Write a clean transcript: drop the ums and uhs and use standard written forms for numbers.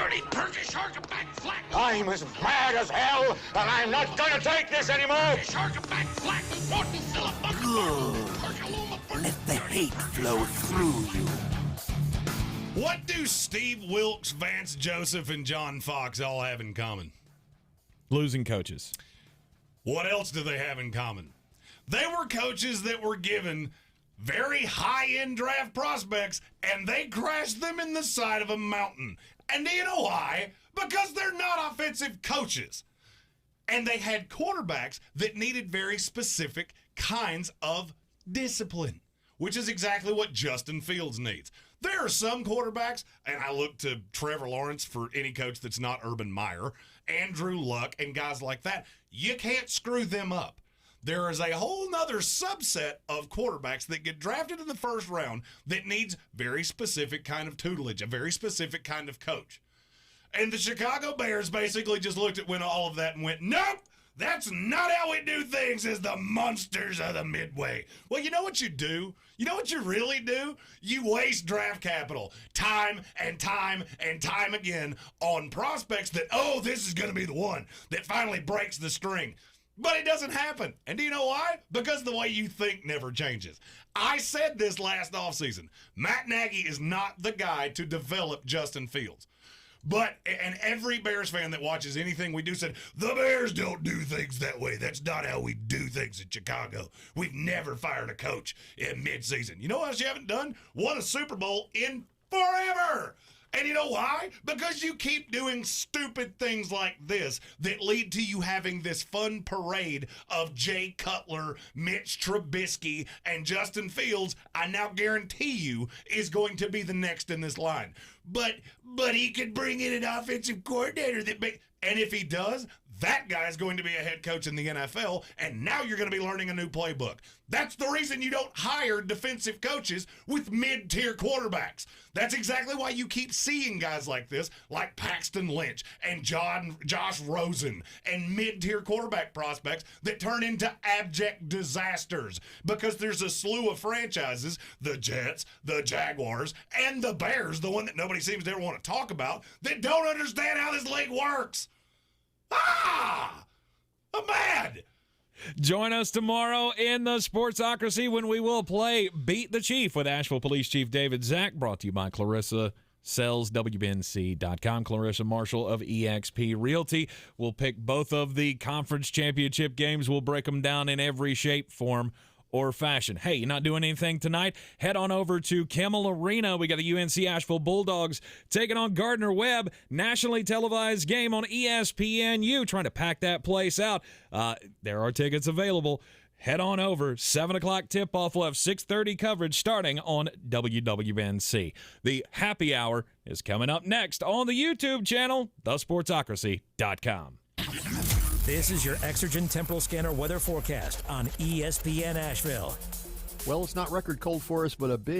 dirty turkey shark back flat. I'm as mad as hell, and I'm not gonna take this anymore. Shark back flat. Good. Let the hate flow through you. What do Steve Wilkes, Vance Joseph, and John Fox all have in common? Losing coaches. What else do they have in common? They were coaches that were given very high-end draft prospects, and they crashed them in the side of a mountain. And do you know why? Because they're not offensive coaches. And they had quarterbacks that needed very specific kinds of discipline, which is exactly what Justin Fields needs. There are some quarterbacks, and I look to Trevor Lawrence for any coach that's not Urban Meyer, Andrew Luck, and guys like that. You can't screw them up. There is a whole nother subset of quarterbacks that get drafted in the first round that needs very specific kind of tutelage, a very specific kind of coach. And the Chicago Bears basically just looked at all of that and went, nope, that's not how we do things as the monsters of the Midway. Well, you know what you do? You know what you really do? You waste draft capital time and time and time again on prospects that, oh, this is going to be the one that finally breaks the string. But it doesn't happen. And do you know why? Because the way you think never changes. I said this last offseason. Matt Nagy is not the guy to develop Justin Fields. And every Bears fan that watches anything we do said, the Bears don't do things that way. That's not how we do things in Chicago. We've never fired a coach in midseason. You know what else you haven't done? Won a Super Bowl in forever. And you know why? Because you keep doing stupid things like this that lead to you having this fun parade of Jay Cutler, Mitch Trubisky, and Justin Fields. I now guarantee you is going to be the next in this line. But he could bring in an offensive coordinator and if he does, that guy is going to be a head coach in the NFL, and now you're going to be learning a new playbook. That's the reason you don't hire defensive coaches with mid-tier quarterbacks. That's exactly why you keep seeing guys like this, like Paxton Lynch and Josh Rosen, and mid-tier quarterback prospects that turn into abject disasters because there's a slew of franchises, the Jets, the Jaguars, and the Bears, the one that nobody seems to ever want to talk about, that don't understand how this league works. I'm mad. Join us tomorrow in the Sportsocracy when we will play Beat the Chief with Asheville Police Chief David Zack, brought to you by Clarissa Sells, WBNC.com. Clarissa Marshall of eXp Realty. We'll pick both of the conference championship games. We'll break them down in every shape, form, or fashion. Hey, you're not doing anything tonight? Head on over to Kimmel Arena. We got the UNC Asheville Bulldogs taking on Gardner Webb. Nationally televised game on ESPNU. Trying to pack that place out. There are tickets available. Head on over. 7 o'clock tip-off. We'll have 6:30 coverage starting on WWNC. The happy hour is coming up next on the YouTube channel, thesportsocracy.com. This is your Exergen Temporal Scanner weather forecast on ESPN Asheville. Well, it's not record cold for us, but a big